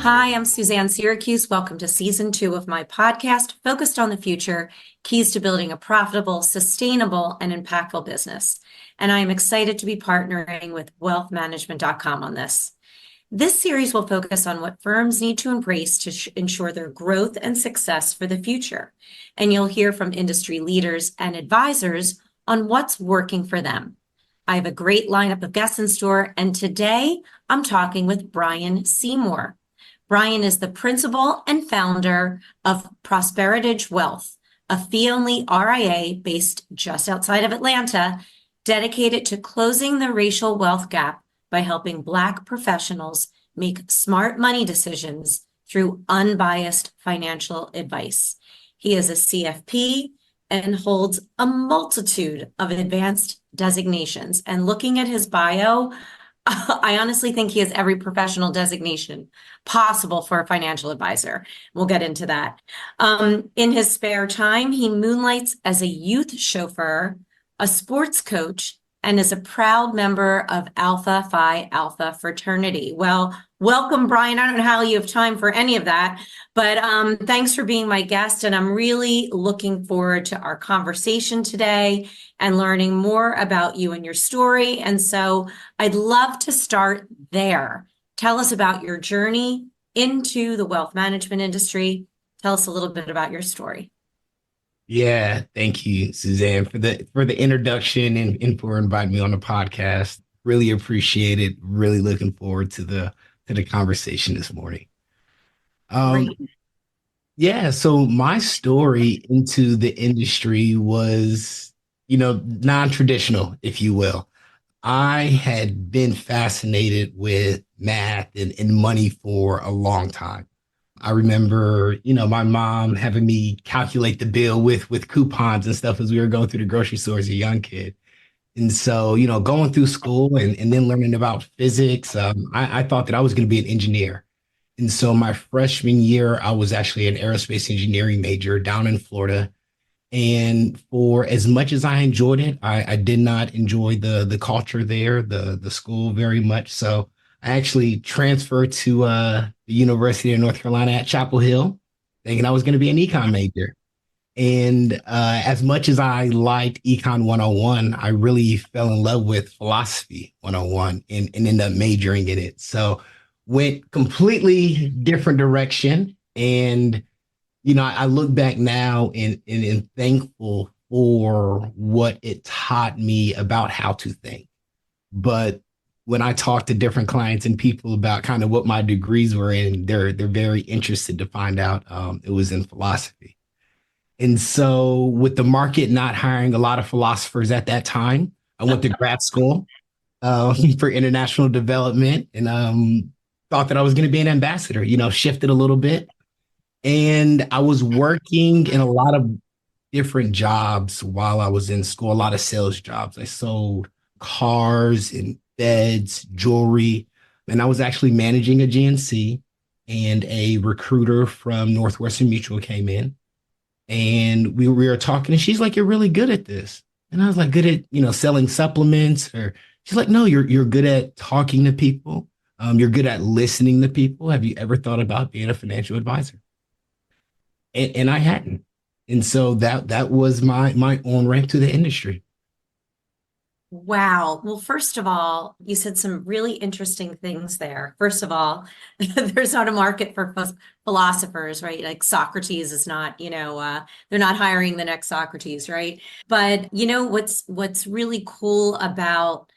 Hi, I'm Suzanne Syracuse. Welcome to season 2 of my podcast, focused on the future, keys to building a profitable, sustainable, and impactful business. And I am excited to be partnering with wealthmanagement.com on this. This series will focus on what firms need to embrace to ensure their growth and success for the future. And you'll hear from industry leaders and advisors on what's working for them. I have a great lineup of guests in store, and today I'm talking with Brian Seymour. Brian is the principal and founder of Prosperitage Wealth, a fee-only RIA based just outside of Atlanta, dedicated to closing the racial wealth gap by helping Black professionals make smart money decisions through unbiased financial advice. He is a CFP and holds a multitude of advanced designations. And looking at his bio, I honestly think he has every professional designation possible for a financial advisor. We'll get into that. In his spare time, he moonlights as a youth chauffeur, a sports coach, and is a proud member of Alpha Phi Alpha Fraternity. Well, welcome, Brian. I don't know how you have time for any of that, but thanks for being my guest. And I'm really looking forward to our conversation today and learning more about you and your story. And so I'd love to start there. Tell us about your journey into the wealth management industry. Tell us a little bit about your story. Yeah, thank you, Suzanne, for the introduction and for inviting me on the podcast. Really appreciate it. Really looking forward to the conversation this morning. Great. Yeah, so my story into the industry was, non-traditional, if you will. I had been fascinated with math and money for a long time. I remember, my mom having me calculate the bill with coupons and stuff as we were going through the grocery store as a young kid. And so, going through school and then learning about physics, I thought that I was going to be an engineer. And so my freshman year, I was actually an aerospace engineering major down in Florida. And for as much as I enjoyed it, I did not enjoy the culture there, the school very much. So I actually transferred to the University of North Carolina at Chapel Hill, thinking I was going to be an econ major. And as much as I liked Econ 101, I really fell in love with Philosophy 101 and ended up majoring in it. So went completely different direction. And, I look back now and am thankful for what it taught me about how to think. But when I talk to different clients and people about kind of what my degrees were in, they're very interested to find out it was in philosophy. And so with the market not hiring a lot of philosophers at that time, I went to grad school for international development and thought that I was going to be an ambassador, shifted a little bit. And I was working in a lot of different jobs while I was in school, a lot of sales jobs. I sold cars and beds, jewelry, and I was actually managing a GNC, and a recruiter from Northwestern Mutual came in and we were talking and she's like, "You're really good at this." And I was like, "Good at, selling supplements?" Or she's like, "No, you're good at talking to people. You're good at listening to people. Have you ever thought about being a financial advisor?" And I hadn't. And so that was my on ramp to the industry. Wow. Well, first of all, you said some really interesting things there. First of all, there's not a market for philosophers, right? Like Socrates is not, they're not hiring the next Socrates, right? But what's really cool about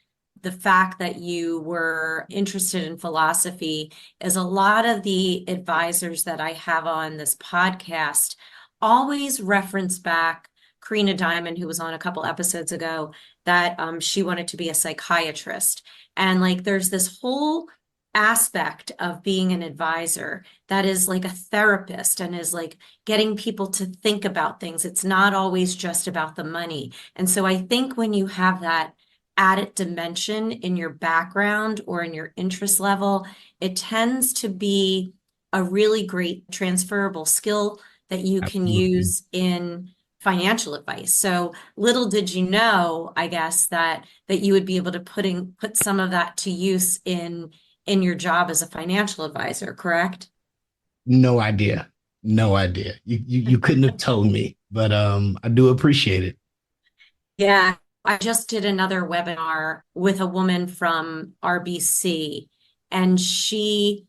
the fact that you were interested in philosophy is a lot of the advisors that I have on this podcast always reference back Karina Diamond, who was on a couple episodes ago, that she wanted to be a psychiatrist. And like there's this whole aspect of being an advisor that is like a therapist and is like getting people to think about things. It's not always just about the money. And so I think when you have that added dimension in your background or in your interest level, it tends to be a really great transferable skill that you can Absolutely. use in financial advice. So little did you know, I guess, that you would be able to put some of that to use in your job as a financial advisor, correct? No idea. No idea. You couldn't have told me, but I do appreciate it. Yeah, I just did another webinar with a woman from RBC, and she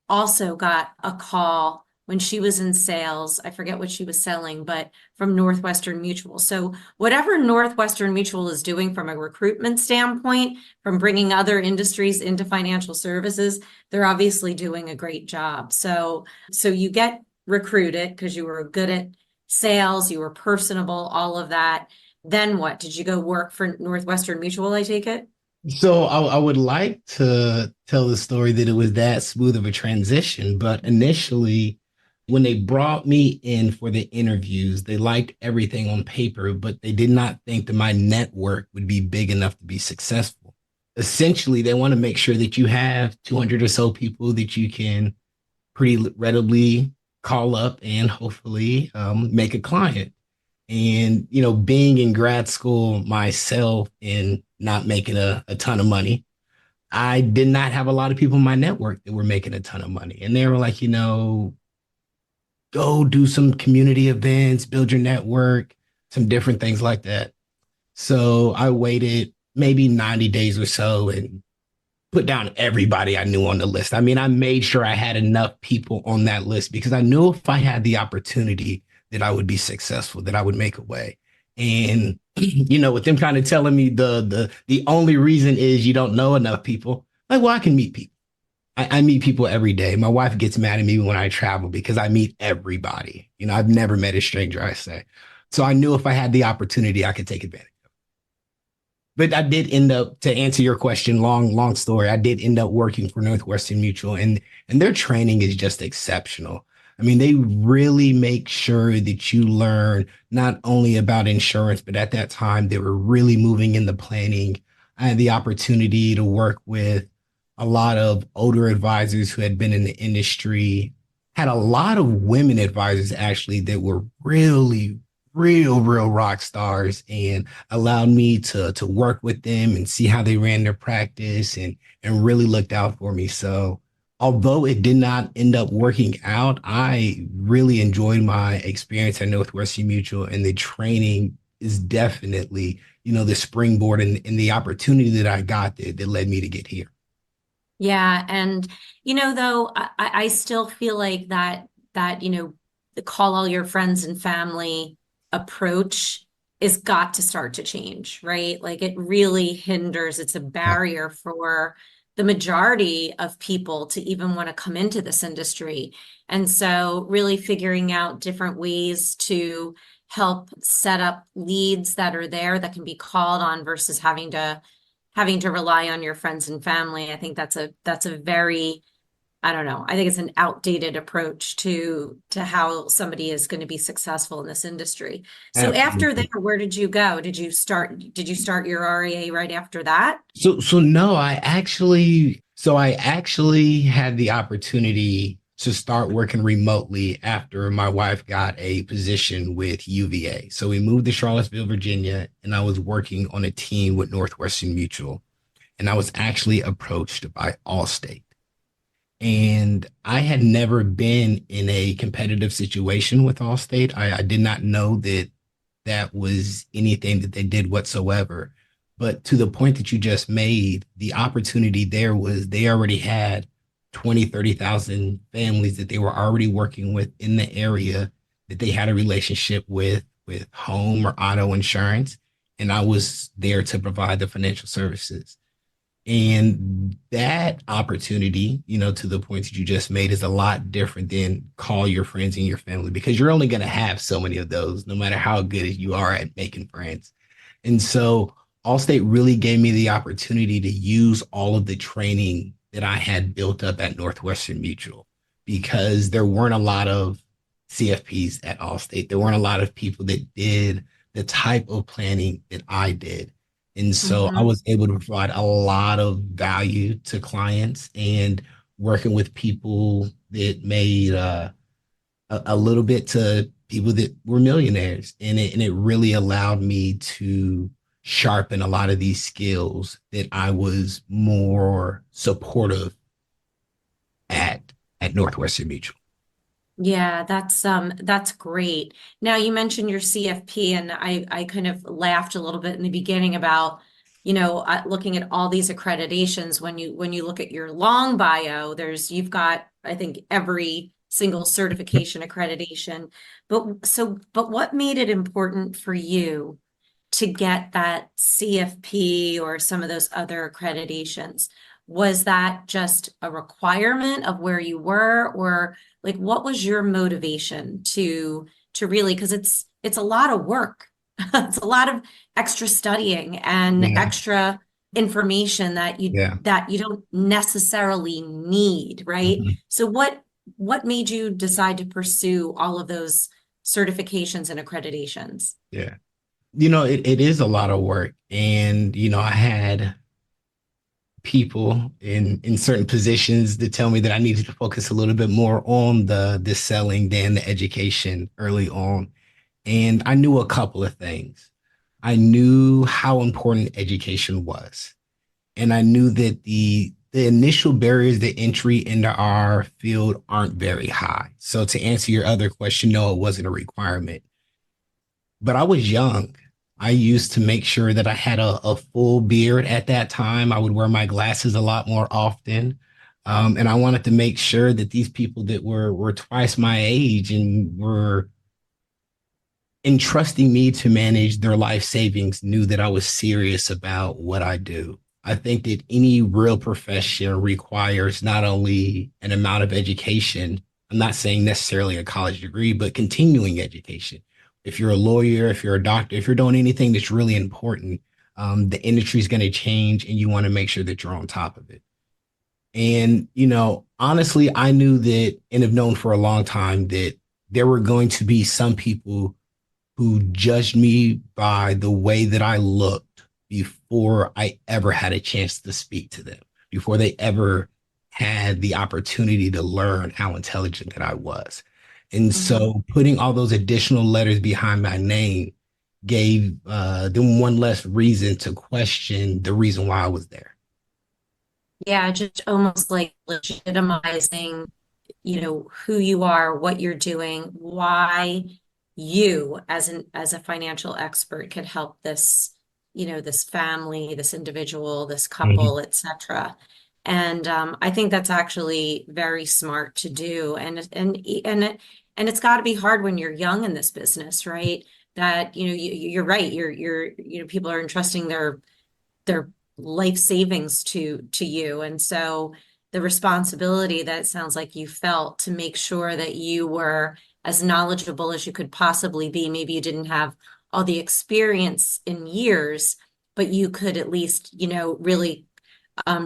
also got a call when she was in sales. I forget what she was selling, but from Northwestern Mutual. So whatever Northwestern Mutual is doing from a recruitment standpoint, from bringing other industries into financial services, they're obviously doing a great job. So you get recruited because you were good at sales, you were personable, all of that. Then what? Did you go work for Northwestern Mutual, I take it? So I would like to tell the story that it was that smooth of a transition, but initially, when they brought me in for the interviews, they liked everything on paper, but they did not think that my network would be big enough to be successful. Essentially, they want to make sure that you have 200 or so people that you can pretty readily call up and hopefully make a client. And, being in grad school myself and not making a ton of money, I did not have a lot of people in my network that were making a ton of money. And they were like, go do some community events, build your network, some different things like that. So I waited maybe 90 days or so and put down everybody I knew on the list. I mean, I made sure I had enough people on that list because I knew if I had the opportunity that I would be successful, that I would make a way. And with them kind of telling me the only reason is you don't know enough people, like, well, I can meet people. I meet people every day. My wife gets mad at me when I travel because I meet everybody. I've never met a stranger, I say. So I knew if I had the opportunity, I could take advantage. But I did end up, to answer your question, long story, I did end up working for Northwestern Mutual, and their training is just exceptional. I mean, they really make sure that you learn not only about insurance, but at that time they were really moving in the planning. I had the opportunity to work with a lot of older advisors who had been in the industry, had a lot of women advisors actually that were really, real rock stars, and allowed me to work with them and see how they ran their practice and really looked out for me. So although it did not end up working out, I really enjoyed my experience at Northwestern Mutual, and the training is definitely, the springboard and the opportunity that I got that led me to get here. Yeah, and though I still feel like that the call all your friends and family approach is got to start to change, right? Like it really hinders, it's a barrier for the majority of people to even want to come into this industry. And so really figuring out different ways to help set up leads that are there that can be called on versus having to rely on your friends and family. I think that's a very, I don't know, I think it's an outdated approach to how somebody is going to be successful in this industry. So after that, Absolutely. where did you go? Did you start your REA right after that? So no, I actually had the opportunity to start working remotely after my wife got a position with UVA. So we moved to Charlottesville, Virginia, and I was working on a team with Northwestern Mutual. And I was actually approached by Allstate. And I had never been in a competitive situation with Allstate. I did not know that that was anything that they did whatsoever. But to the point that you just made, the opportunity there was they already had 20, 30,000 families that they were already working with in the area that they had a relationship with home or auto insurance. And I was there to provide the financial services. And that opportunity, to the point that you just made, is a lot different than call your friends and your family because you're only going to have so many of those, no matter how good you are at making friends. And so Allstate really gave me the opportunity to use all of the training that I had built up at Northwestern Mutual because there weren't a lot of CFPs at Allstate. There weren't a lot of people that did the type of planning that I did. And so I Mhm. was able to provide a lot of value to clients and working with people that made a little bit to people that were millionaires. And it really allowed me to sharpen a lot of these skills that I was more supportive at at Northwestern Mutual. Yeah, that's great. Now you mentioned your CFP, and I kind of laughed a little bit in the beginning about, looking at all these accreditations. When you look at your long bio, you've got, I think, every single certification accreditation. But what made it important for you to get that CFP or some of those other accreditations? Was that just a requirement of where you were, or like what was your motivation to really, because it's a lot of work. It's a lot of extra studying and Yeah, extra information yeah. that you don't necessarily need, right? Mhm. So what made you decide to pursue all of those certifications and accreditations? Yeah. It is a lot of work. And, I had people in certain positions that tell me that I needed to focus a little bit more on the selling than the education early on. And I knew a couple of things. I knew how important education was. And I knew that the initial barriers to entry into our field aren't very high. So to answer your other question, no, it wasn't a requirement. But I was young. I used to make sure that I had a full beard at that time. I would wear my glasses a lot more often. And I wanted to make sure that these people that were twice my age and were entrusting me to manage their life savings knew that I was serious about what I do. I think that any real profession requires not only an amount of education, I'm not saying necessarily a college degree, but continuing education. If you're a lawyer, if you're a doctor, if you're doing anything that's really important, the industry is going to change and you want to make sure that you're on top of it. And, honestly, I knew that and have known for a long time that there were going to be some people who judged me by the way that I looked before I ever had a chance to speak to them, before they ever had the opportunity to learn how intelligent that I was. And Mhm. so putting all those additional letters behind my name gave them one less reason to question the reason why I was there. Yeah, just almost like legitimizing, who you are, what you're doing, why you as a financial expert could help this family, this individual, this Mhm. couple, etc. And I think that's actually very smart to do. And it's got to be hard when you're young in this business, right? That you're right. People are entrusting their life savings to you. And so the responsibility that it sounds like you felt to make sure that you were as knowledgeable as you could possibly be. Maybe you didn't have all the experience in years, but you could at least, really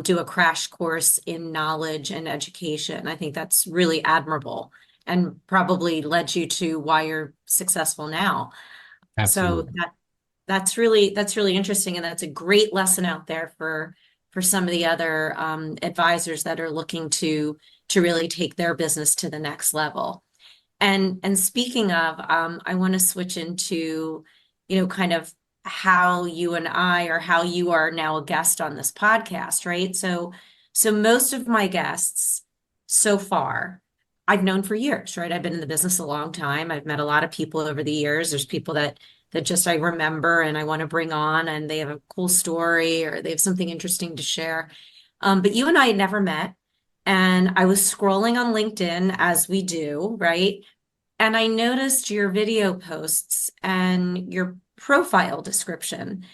do a crash course in knowledge and education. I think that's really admirable and probably led you to why you're successful now. So Absolutely. that's really interesting, and that's a great lesson out there for some of the other advisors that are looking to really take their business to the next level. And speaking of, I want to switch into, kind of how you and I, or how you are now a guest on this podcast, right? So most of my guests so far, I've known for years, right? I've been in the business a long time. I've met a lot of people over the years. There's people that just I remember and I want to bring on, and they have a cool story or they have something interesting to share. But you and I had never met. And I was scrolling on LinkedIn as we do, right? And I noticed your video posts and your profile description.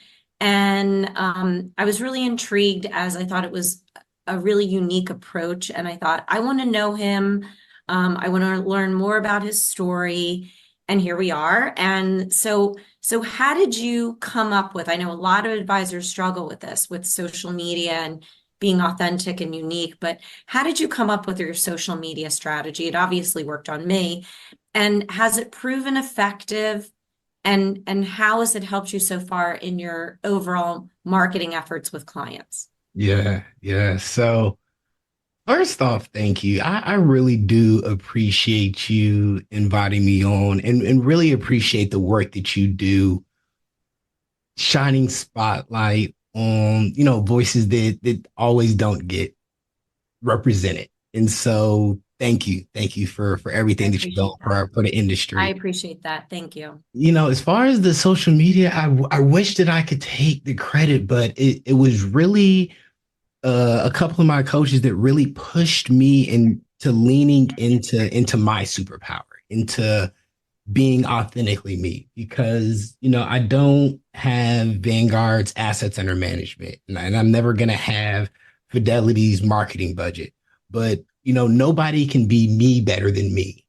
And I was really intrigued, as I thought it was a really unique approach. And I thought, I want to know him. I want to learn more about his story. And here we are. And so how did you come up with? I know a lot of advisors struggle with this, with social media and being authentic and unique, but how did you come up with your social media strategy? It obviously worked on me. And has it proven effective? And how has it helped you so far in your overall marketing efforts with clients? Yeah, yeah. So first off, thank you. I really do appreciate you inviting me on and really appreciate the work that you do, shining spotlight on, voices that always don't get represented. And so Thank you. Thank you for I everything that you're doing appreciate that. for the I industry. appreciate that. Thank you. As far as the social media, I wish that I could take the credit, but it was really a couple of my coaches that really pushed me into leaning into my superpower, into being authentically me, because I don't have Vanguard's assets under management, and I'm never going to have Fidelity's marketing budget, but nobody can be me better than me.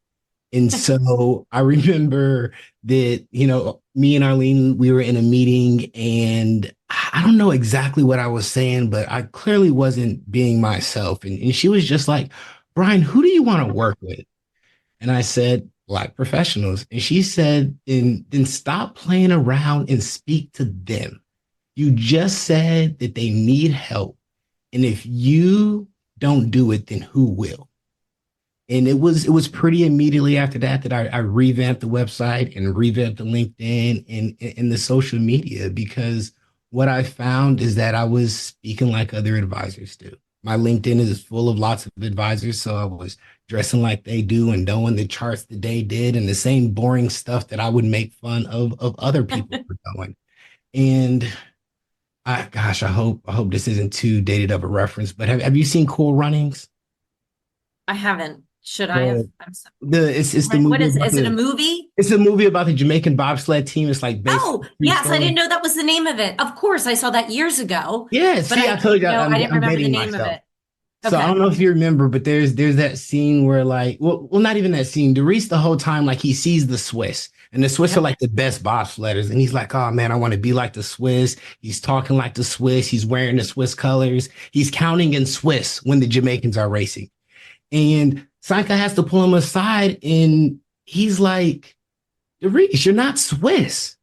And so I remember that, me and Arlene, we were in a meeting, and I don't know exactly what I was saying, but I clearly wasn't being myself. And she was just like, Brian, who do you want to work with? And I said, Black professionals. And she said, then stop playing around and speak to them. You just said that they need help. And if you don't do it, then who will? And it was pretty immediately after that I revamped the website and revamped the LinkedIn and the social media, because what I found is that I was speaking like other advisors do. My LinkedIn is full of lots of advisors, so I was dressing like they do and knowing the charts that they did and the same boring stuff that I would make fun of other people for doing. And I hope this isn't too dated of a reference, but have you seen Cool Runnings? I haven't. Should I have? The I'm sorry. it's the What movie is about it a the movie? it's a movie about the Jamaican Bobsled team. It's like based Oh, on a true yes, I didn't story. know that was the name of it. Of course, I saw that years ago, Yeah, but see, I told you I didn't I'm remember the dating name of myself. it. So I Okay. don't know if you remember, but there's that scene where, like, well, not even that scene. Doris, the whole time, like, he sees the Swiss, and the Swiss are Yep. like the best bobsledders, and he's like, oh man, I want to be like the Swiss. He's talking like the Swiss. He's wearing the Swiss colors. He's counting in Swiss when the Jamaicans are racing, and Sanka has to pull him aside, and he's like, Doris, you're not Swiss.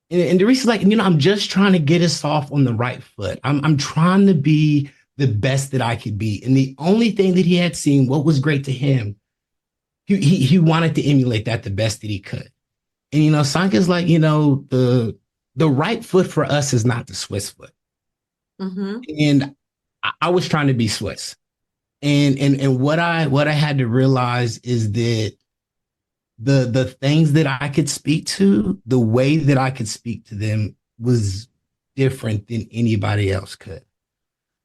And Doris is like, I'm just trying to get us off on the right foot. I'm trying to be the best that I could be. And the only thing that he had seen, what was great to him, he wanted to emulate that the best that he could. And Sanka's like, the right foot for us is not the Swiss foot. Mm-hmm. And I was trying to be Swiss. And what I had to realize is that the things that I could speak to, the way that I could speak to them was different than anybody else could.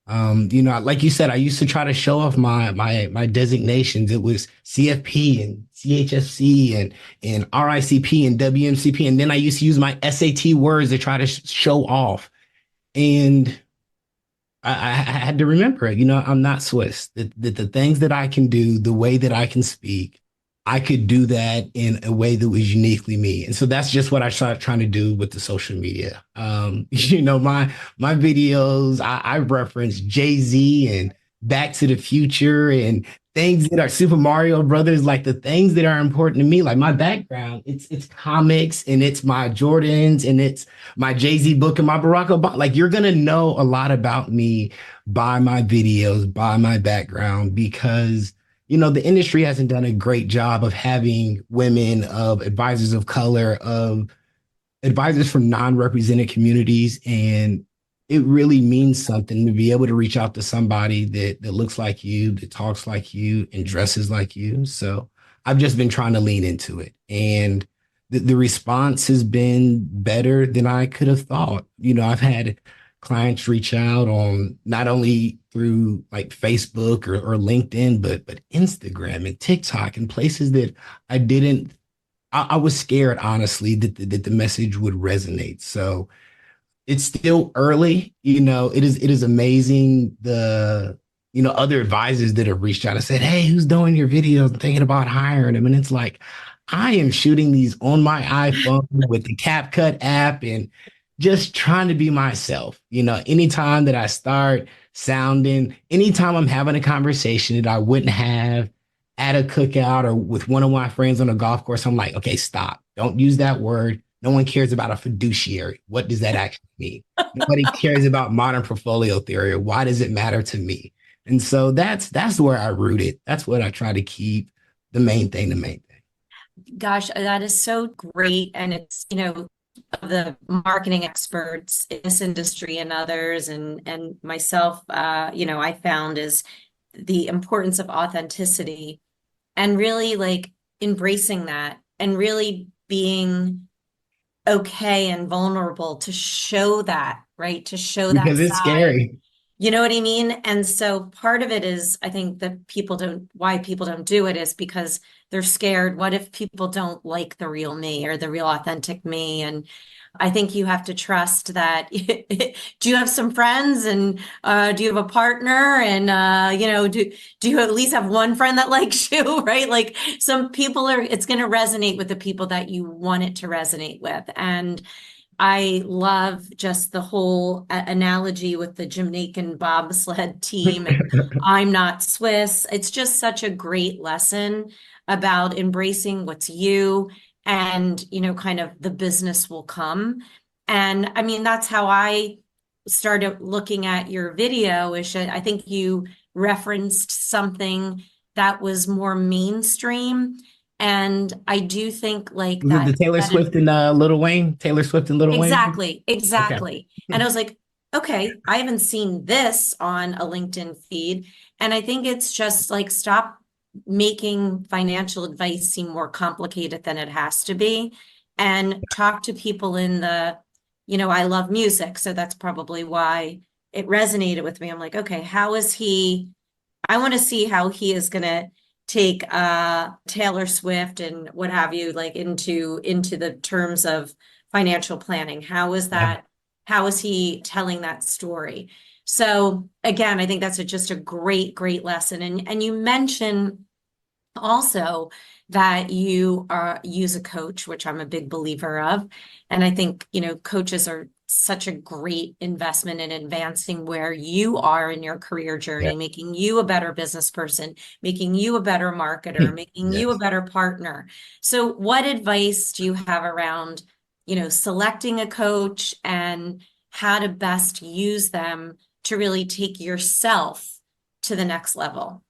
Like you said, I used to try to show off my designations. It was CFP and ChFC and RICP and WMCP, and then I used to use my SAT words to try to show off. And I had to remember, I'm not Swiss. That the things that I can do, the way that I can speak, I could do that in a way that was uniquely me. And so that's just what I started trying to do with the social media. My videos, I reference Jay-Z and Back to the Future and things that are Super Mario Brothers, like the things that are important to me, like my background, it's comics and it's my Jordans and it's my Jay-Z book and my Barack Obama. Like, you're gonna know a lot about me by my videos, by my background, because the industry hasn't done a great job of having women, of advisors of color, of advisors from non-represented communities. And it really means something to be able to reach out to somebody that looks like you, that talks like you, and dresses like you. So I've just been trying to lean into it. And the response has been better than I could have thought. I've had clients reach out on not only through like Facebook or LinkedIn, but Instagram and TikTok and places that I didn't I was scared, honestly, that the message would resonate. So it's still early. It is amazing other advisors that have reached out and said, hey, who's doing your videos? I'm thinking about hiring them. And it's like, I am shooting these on my iPhone with the CapCut app and just trying to be myself. Anytime that I start sounding, anytime I'm having a conversation that I wouldn't have at a cookout or with one of my friends on a golf course, I'm like, okay, stop. Don't use that word. No one cares about a fiduciary. What does that actually mean? Nobody cares about modern portfolio theory. Or why does it matter to me? And so that's where I root it. That's what I try to keep the main thing, the main thing. Gosh, that is so great. And it's, of the marketing experts in this industry and others and myself, I found is the importance of authenticity and really like embracing that and really being okay and vulnerable to show that, right? To show that Because it's side. scary. You know what I mean? And so part of it is, I think that why people don't do it is because they're scared. What if people don't like the real me or the real authentic me? And I think you have to trust that. Do you have some friends and do you have a partner? And do you at least have one friend that likes you, right? Like some people it's going to resonate with the people that you want it to resonate with. And I love just the whole analogy with the Jamaican bobsled team and I'm not Swiss. It's just such a great lesson about embracing what's you and, kind of the business will come. And I mean, that's how I started looking at your video, is I think you referenced something that was more mainstream. And I do think like Was it the that, Taylor that Swift and Lil Wayne? Taylor Swift and Lil Wayne? exactly, Okay. exactly. And I was like, okay, I haven't seen this on a LinkedIn feed. And I think it's just like, stop making financial advice seem more complicated than it has to be. And talk to people in I love music. So that's probably why it resonated with me. I'm like, okay, how is he? I want to see how he is going to take Taylor Swift and what have you, like into the terms of financial planning. Yeah. How is he telling that story? So again, I think that's just a great, great lesson. And you mentioned also that you use a coach, which I'm a big believer of. And I think, coaches are such a great investment in advancing where you are in your career Yeah. journey, making you a better business person, making you a better marketer, making you a Yes. better partner. So what advice do you have around, selecting a coach and how to best use them to really take yourself to the next level?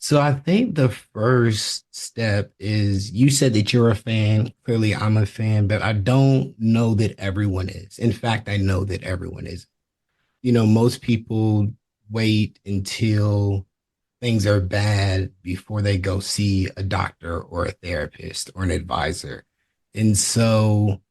So I think the first step is, you said that you're a fan. Clearly, I'm a fan, but I don't know that everyone is. In fact, I know that everyone is. Most people wait until things are bad before they go see a doctor or a therapist or an advisor. And so,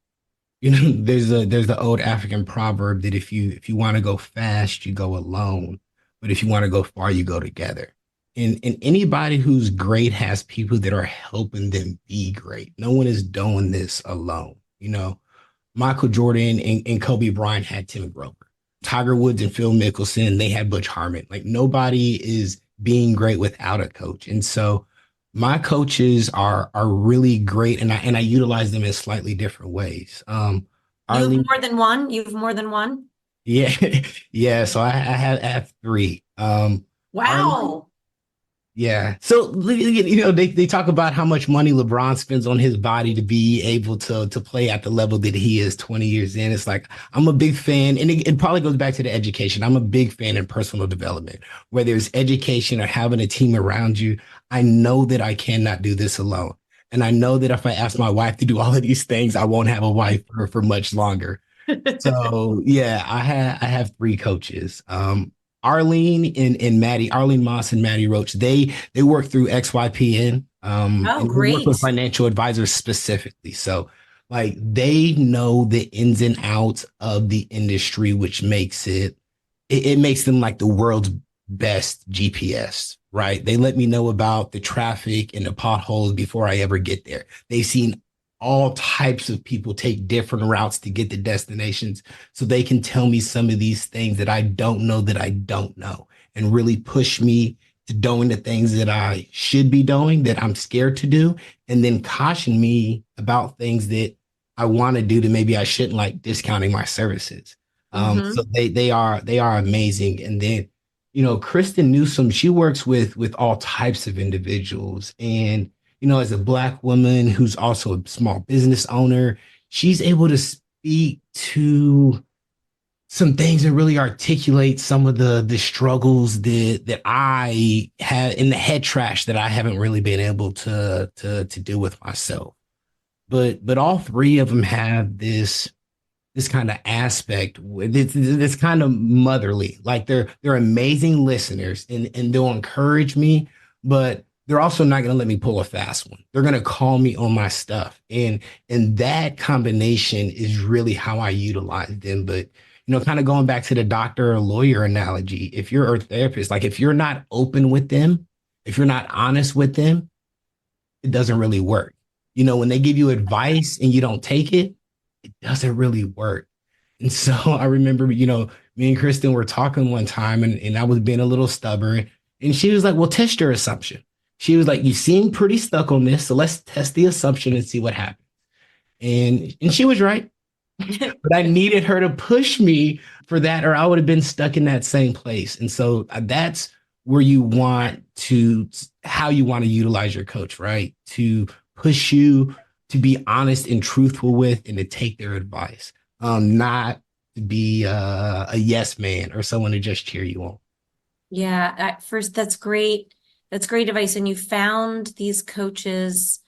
there's the old African proverb that if you want to go fast, you go alone, but if you want to go far, you go together. And anybody who's great has people that are helping them be great. No one is doing this alone. Michael Jordan and Kobe Bryant had Tim Grover. Tiger Woods and Phil Mickelson, they had Butch Harmon. Like, nobody is being great without a coach. And so my coaches are really great, and I utilize them in slightly different ways. You have Arlene, more than one? You have more than one? yeah, yeah. So I have three. Arlene, Wow. yeah. So they talk about how much money LeBron spends on his body to be able to play at the level that he is 20 years in. It's like, I'm a big fan, and it probably goes back to the education. I'm a big fan in personal development, whether it's education or having a team around you. I know that I cannot do this alone. And I know that if I ask my wife to do all of these things, I won't have a wife for much longer. So yeah, I have three coaches. Arlene and Maddie, Arlene Moss and Maddie Roach, they work through XYPN, Oh, and they work with great. financial advisors specifically. So like, they know the ins and outs of the industry, which makes it makes them like the world's best GPS, right? They let me know about the traffic and the potholes before I ever get there. They've seen all types of people take different routes to get to destinations. So they can tell me some of these things that I don't know that I don't know, and really push me to doing the things that I should be doing that I'm scared to do, and then caution me about things that I want to do that maybe I shouldn't, like discounting my services. So Hmm. they are amazing. And then, Kristen Newsom, she works with all types of individuals. And, as a Black woman who's also a small business owner, she's able to speak to some things and really articulate some of the struggles that I have in the head trash that I haven't really been able to deal with myself. But all three of them have this kind of aspect, this kind of motherly. Like, they're amazing listeners, and they'll encourage me, but they're also not going to let me pull a fast one. They're going to call me on my stuff. And that combination is really how I utilize them. But, kind of going back to the doctor or lawyer analogy, if you're a therapist, like if you're not open with them, if you're not honest with them, it doesn't really work. When they give you advice and you don't take it, it doesn't really work. And so I remember, me and Kristen were talking one time and I was being a little stubborn. And she was like, well, test your assumption. She was like, you seem pretty stuck on this. So let's test the assumption and see what happens. And she was right. But I needed her to push me for that, or I would have been stuck in that same place. And so that's where how you want to utilize your coach, right? To push you to be honest and truthful with and to take their advice, not to be a yes man or someone to just cheer you on. Yeah, first, that's great. That's great advice. And you found these coaches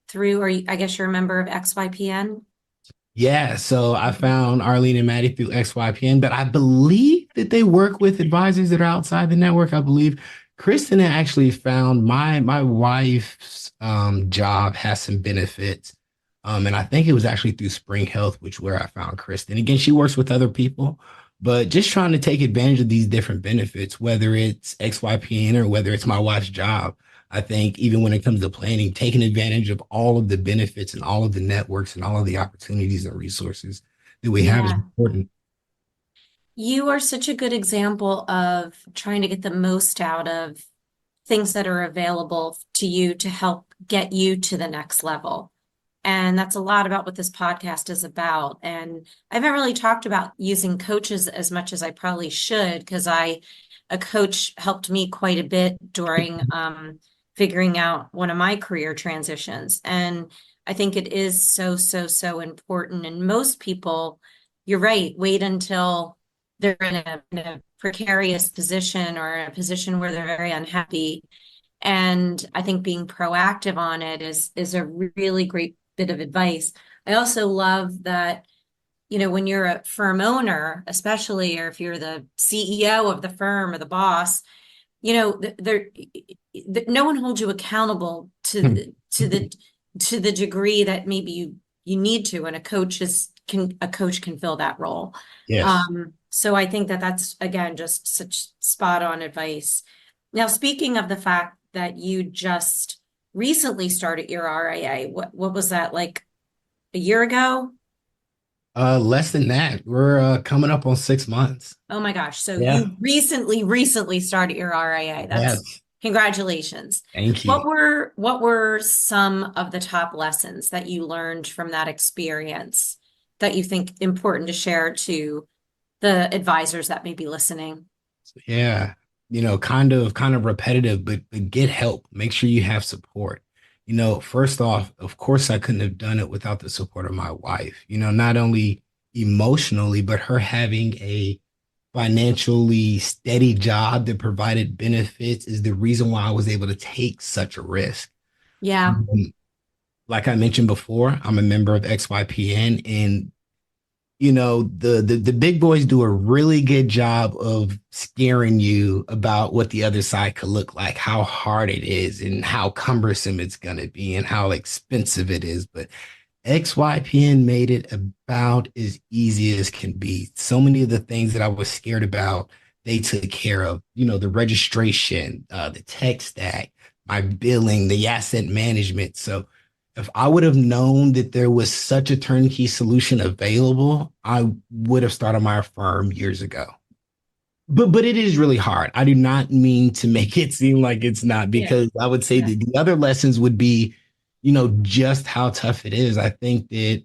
through, I guess you're a member of XYPN? Yeah, so I found Arlene and Maddie through XYPN, but I believe that they work with advisors that are outside the network. I believe Kristen actually found my wife's job has some benefits. And I think it was actually through Spring Health, which where I found Kristen. Again, she works with other people, but just trying to take advantage of these different benefits, whether it's XYPN or whether it's my wife's job. I think even when it comes to planning, taking advantage of all of the benefits and all of the networks and all of the opportunities and resources that we have is important. You are such a good example of trying to get the most out of things that are available to you to help get you to the next level. And that's a lot about what this podcast is about. And I haven't really talked about using coaches as much as I probably should, because a coach helped me quite a bit during figuring out one of my career transitions. And I think it is so, so, so important. And most people, you're right, wait until they're in a precarious position or a position where they're very unhappy. And I think being proactive on it is a really great bit of advice. I also love that, when you're a firm owner, especially, or if you're the CEO of the firm or the boss, no one holds you accountable to the degree that maybe you need to, and a coach can fill that role. Yes. So I think that's, again, just such spot on advice. Now, speaking of the fact that you just recently started your RIA, what was that, like a year ago? Less than that. We're coming up on 6 months. Oh my gosh. So Yeah. you recently started your RIA. Yes. Congratulations. Thank you. What were some of the top lessons that you learned from that experience that you think important to share to the advisors that may be listening? Yeah. Kind of repetitive, but get help. Make sure you have support. First off, of course, I couldn't have done it without the support of my wife, not only emotionally, but her having a financially steady job that provided benefits is the reason why I was able to take such a risk. Yeah. Like I mentioned before, I'm a member of XYPN, and the big boys do a really good job of scaring you about what the other side could look like, how hard it is and how cumbersome it's going to be and how expensive it is. But XYPN made it about as easy as can be. So many of the things that I was scared about, they took care of, the registration, the tech stack, my billing, the asset management. So if I would have known that there was such a turnkey solution available, I would have started my firm years ago. But it is really hard. I do not mean to make it seem like it's not, because I would say that the other lessons would be, just how tough it is. I think that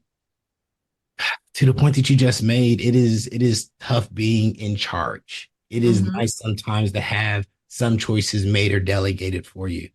to the point that you just made, it is tough being in charge. It is nice sometimes to have some choices made or delegated for you.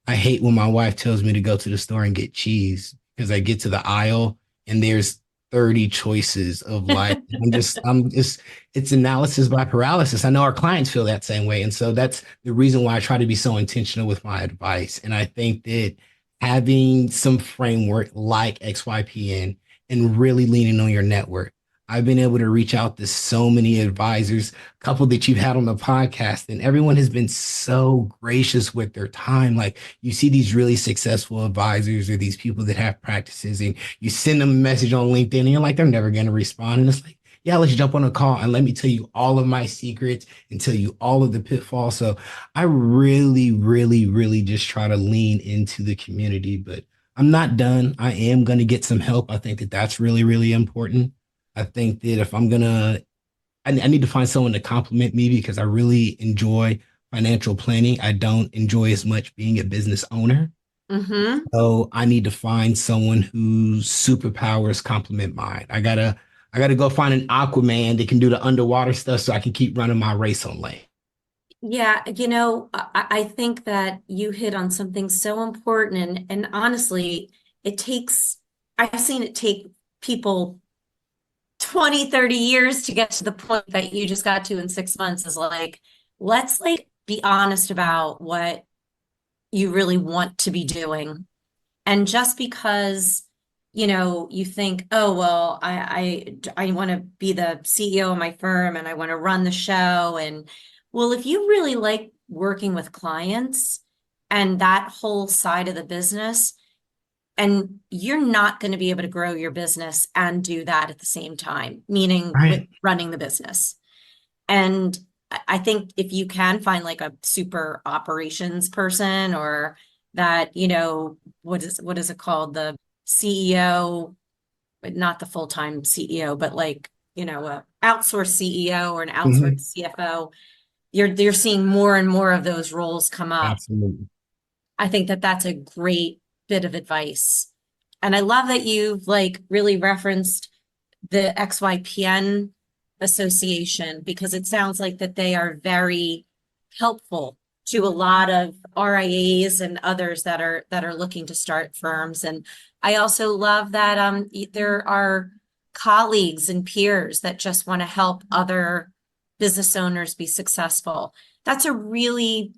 I hate when my wife tells me to go to the store and get cheese, because I get to the aisle and there's 30 choices of life. It's analysis by paralysis. I know our clients feel that same way. And so that's the reason why I try to be so intentional with my advice. And I think that having some framework like XYPN and really leaning on your network. I've been able to reach out to so many advisors, a couple that you've had on the podcast, and everyone has been so gracious with their time. Like you see these really successful advisors or these people that have practices, and you send them a message on LinkedIn, and you're like, they're never going to respond. And it's like, yeah, let's jump on a call and let me tell you all of my secrets and tell you all of the pitfalls. So I really, really, really just try to lean into the community, but I'm not done. I am going to get some help. I think that that's really, really important. I think that if I'm gonna, I need to find someone to compliment me because I really enjoy financial planning. I don't enjoy as much being a business owner. Mm-hmm. So I need to find someone whose superpowers complement mine. I gotta go find an Aquaman that can do the underwater stuff so I can keep running my race on lane. Yeah, I think that you hit on something so important, and honestly, it takes, I've seen it take people 20, 30 years to get to the point that you just got to in 6 months. Is like, let's like be honest about what you really want to be doing. And just because, you think, oh, well, I want to be the CEO of my firm and I want to run the show. And well, if you really like working with clients and that whole side of the business, and you're not going to be able to grow your business and do that at the same time, meaning with Right. running the business. And I think if you can find like a super operations person or that, what is it called? The CEO, but not the full-time CEO, but like, a outsourced CEO or an outsourced Mhm. CFO, you're seeing more and more of those roles come up. Absolutely. I think that that's a great bit of advice. And I love that you've like really referenced the XYPN Association because it sounds like that they are very helpful to a lot of RIAs and others that are looking to start firms. And I also love that there are colleagues and peers that just want to help other business owners be successful. That's a really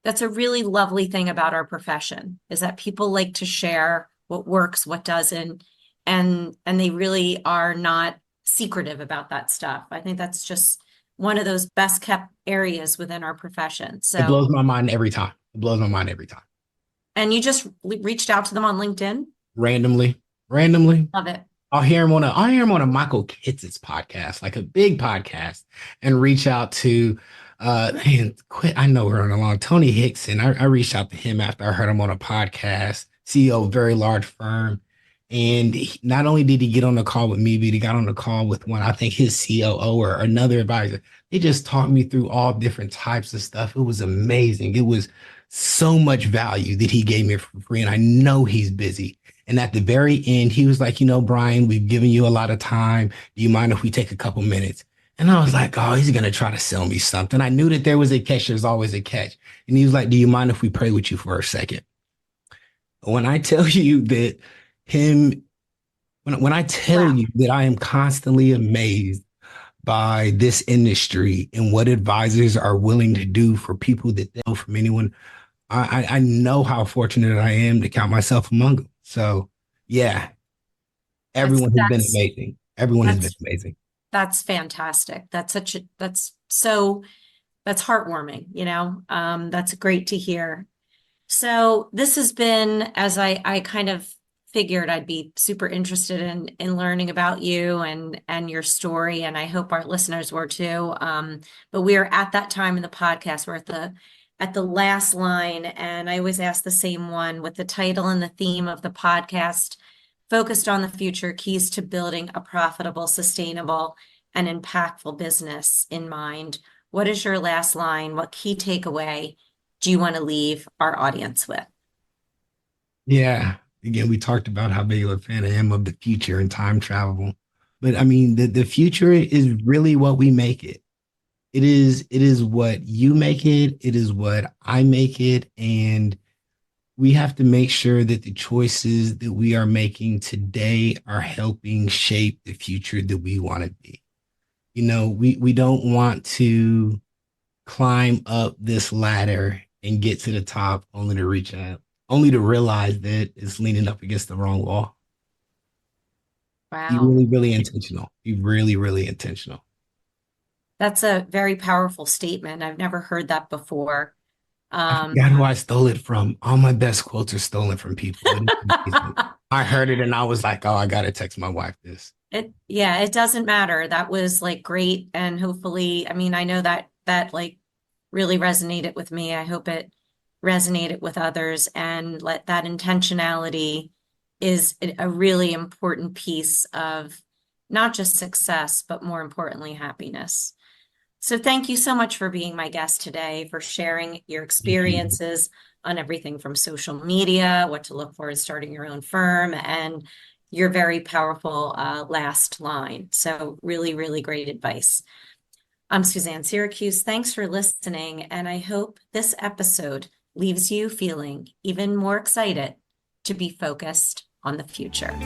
that's a really lovely thing about our profession is that people like to share what works, what doesn't, and they really are not secretive about that stuff. I think that's just one of those best kept areas within our profession. It So, blows my mind every time. It blows my mind every time. and you just reached out to them on LinkedIn. Randomly, randomly. Love it. I'll hear him on a Michael Kitz's podcast, like a big podcast, and reach out to quit. I know we're on a long Tony Hickson. I reached out to him after I heard him on a podcast, CEO of a very large firm. And not only did he get on the call with me, but he got on the call with one, I think his COO or another advisor. They just taught me through all different types of stuff. It was amazing. It was so much value that he gave me for free. And I know he's busy. And at the very end, he was like, Brian, we've given you a lot of time. Do you mind if we take a couple minutes? And I was like, oh, he's going to try to sell me something. I knew that there was a catch. There's always a catch. And he was like, do you mind if we pray with you for a second? When I tell you that him, when I tell Wow. you that I am constantly amazed by this industry and what advisors are willing to do for people that they know from anyone, I know how fortunate I am to count myself among them. So yeah, That's everyone has been that's amazing. Everyone has been that's amazing. that's fantastic. That's heartwarming, that's great to hear. So this has been, as I kind of figured I'd be super interested in learning about you and your story, and I hope our listeners were too. But we are at that time in the podcast. We're at the last line, and I always ask the same one with the title and the theme of the podcast, focused on the future, keys to building a profitable, sustainable, and impactful business in mind. What is your last line? What key takeaway do you want to leave our audience with? Yeah. Again, we talked about how big of a fan I am of the future and time travel. But I mean, the future is really what we make it. It is what you make it. It is what I make it. And we have to make sure that the choices that we are making today are helping shape the future that we want to be. We don't want to climb up this ladder and get to the top only to reach out, only to realize that it's leaning up against the wrong wall. Be Wow. really, really intentional. Be really, really intentional. That's a very powerful statement. I've never heard that before. I forgot who I stole it from. All my best quotes are stolen from people. I heard it and I was like, oh, I gotta text my wife this. Yeah, it doesn't matter. That was like great. And hopefully, I mean, I know that like really resonated with me. I hope it resonated with others, and let that intentionality is a really important piece of not just success, but more importantly, happiness. So thank you so much for being my guest today, for sharing your Thank you. experiences on everything from social media, what to look for in starting your own firm, and your very powerful last line. So really, really great advice. I'm Suzanne Syracuse. Thanks for listening, and I hope this episode leaves you feeling even more excited to be focused on the future.